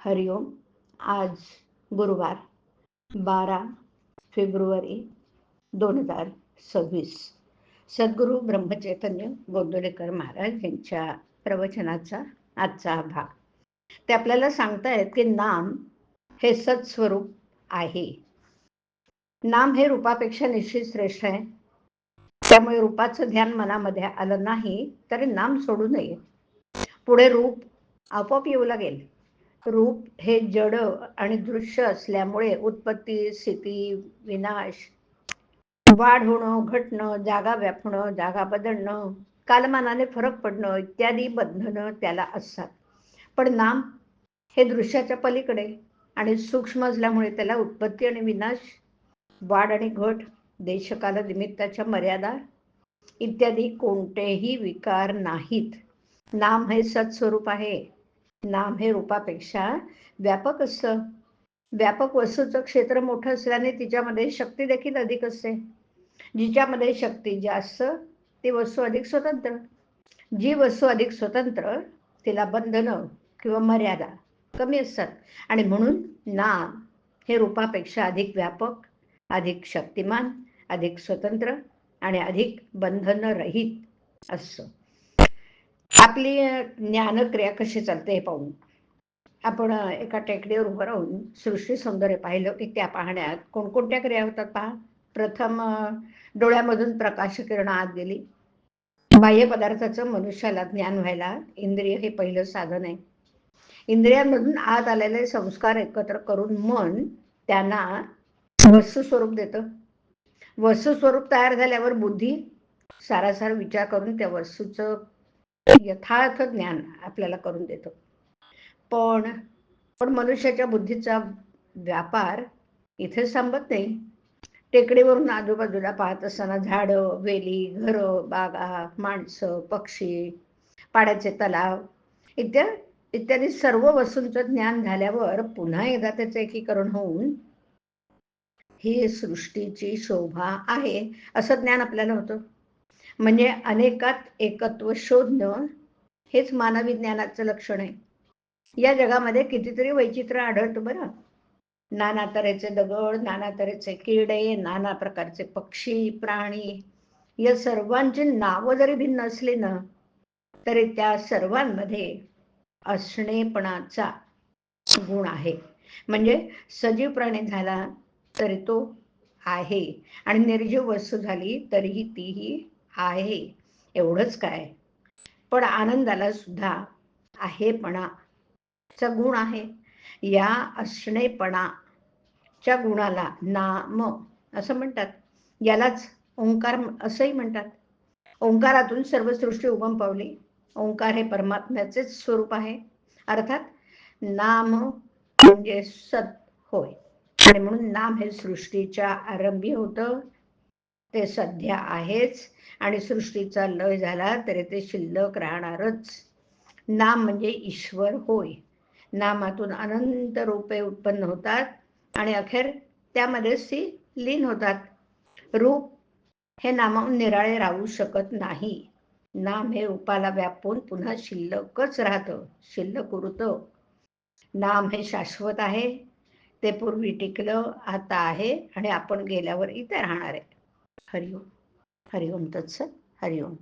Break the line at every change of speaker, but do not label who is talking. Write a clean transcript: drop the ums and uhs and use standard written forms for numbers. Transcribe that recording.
हरिओम. आज गुरुवार 12 फेब्रुवारी 2026. सद्गुरू ब्रह्मचैतन्य गोंदवलेकर महाराज यांच्या प्रवचनाचा आजचा भाग. ते आपल्याला सांगतायत की नाम हे सत्स्वरूप आहे. नाम हे रूपापेक्षा निश्चित श्रेष्ठ आहे. त्यामुळे रूपाचं ध्यान मनामध्ये आलं नाही तरी नाम सोडू नये. पुढे रूप आपोआप येऊ लागेल. रूप हे जड आणि दृश्य असल्यामुळे उत्पत्ती, स्थिती, विनाश, वाढ होणं, घटणं, जागा व्यापणं, जागा बदलणं, कालमानाने फरक पडणं इत्यादी बंधनं त्याला असतात. पण नाम हे दृश्याच्या पलीकडे आणि सूक्ष्म असल्यामुळे त्याला उत्पत्ती आणि विनाश, वाढ आणि घट, देशकाल निमित्ताच्या मर्यादा इत्यादी कोणतेही विकार नाहीत. नाम हे सत्स्वरूप आहे. नाम हे रूपापेक्षा व्यापक असतं. व्यापक वस्तूचं क्षेत्र मोठं असल्याने तिच्यामध्ये शक्ती देखील अधिक असते. जिच्यामध्ये शक्ती जास्त ती वस्तू अधिक स्वतंत्र. जी वस्तू अधिक स्वतंत्र तिला बंधनं किंवा मर्यादा कमी असतात आणि म्हणून नाम हे रूपापेक्षा अधिक व्यापक, अधिक शक्तिमान, अधिक स्वतंत्र आणि अधिक बंधनरहित असतं. आपली ज्ञानक्रिया कशी चालते हे पाहून आपण एका टेकडीवर उभं राहून सृष्टी सौंदर्य पाहिलं की त्या पाहण्यात कोणकोणत्या क्रिया होतात पहा. प्रथम डोळ्यामधून प्रकाश किरण आत गेली. बाह्य पदार्थाचं मनुष्याला ज्ञान व्हायला इंद्रिय हे पहिलं साधन आहे. इंद्रियांमधून आत आलेले संस्कार एकत्र करून मन त्यांना वस्तू स्वरूप देतं. वस्तू स्वरूप तयार झाल्यावर बुद्धी सारासार विचार करून त्या वस्तूचं यथार्थ ज्ञान आपल्याला करून देतो. पण मनुष्याच्या बुद्धीचा व्यापार इथे संपत नाही. टेकडीवरून आजूबाजूला पाहत असताना झाडं, वेली, घरं, बागा, माणसं, पक्षी, पाण्याचे तलाव इत्यादी सर्व वस्तूंचं ज्ञान झाल्यावर पुन्हा एकदा त्याचं एकीकरण होऊन ही सृष्टीची शोभा आहे असं ज्ञान आपल्याला होतं. म्हणजे अनेकात एकत्व शोधणं हेच मानवी ज्ञानाचं लक्षण आहे. या जगामध्ये कितीतरी वैचित्र्य आढळतं बरं. नाना तऱ्हेचे दगड, नाना तऱ्हेचे किडे, नाना प्रकारचे पक्षी, प्राणी या सर्वांची नावं जरी भिन्न असली ना तरी त्या सर्वांमध्ये असणेपणाचा गुण आहे. म्हणजे सजीव प्राणी झाला तरी तो आहे आणि निर्जीव वस्तू झाली तरीही तीही आहे. एवढंच काय, पण आनंदाला सुद्धा आहेपणाचा गुण आहे. या असणेपणाच्या गुणाला नाम असं म्हणतात. यालाच ओंकार असंही म्हणतात. ओंकारातून सर्व सृष्टी उगम पावली. ओंकार हे परमात्म्याचेच स्वरूप आहे. अर्थात नाम म्हणजे सत होय आणि म्हणून नाम हे सृष्टीच्या आरंभी होतं. ते सध्या आहेच आणि सृष्टीचा लय झाला तरी ते शिल्लक राहणारच. नाम म्हणजे ईश्वर होय. नामातून अनंत रूपे उत्पन्न होतात आणि अखेर त्यामध्येच ती लीन होतात. रूप हे नामाहून निराळे राहू शकत नाही. नाम हे रूपाला व्यापून पुन्हा शिल्लकच राहतं, शिल्लक उरतं. नाम हे शाश्वत आहे. ते पूर्वी टिकलं, आता आहे आणि आपण गेल्यावर इथे राहणार आहे. हरिओम. हरिओम तत्सत. हरिओम.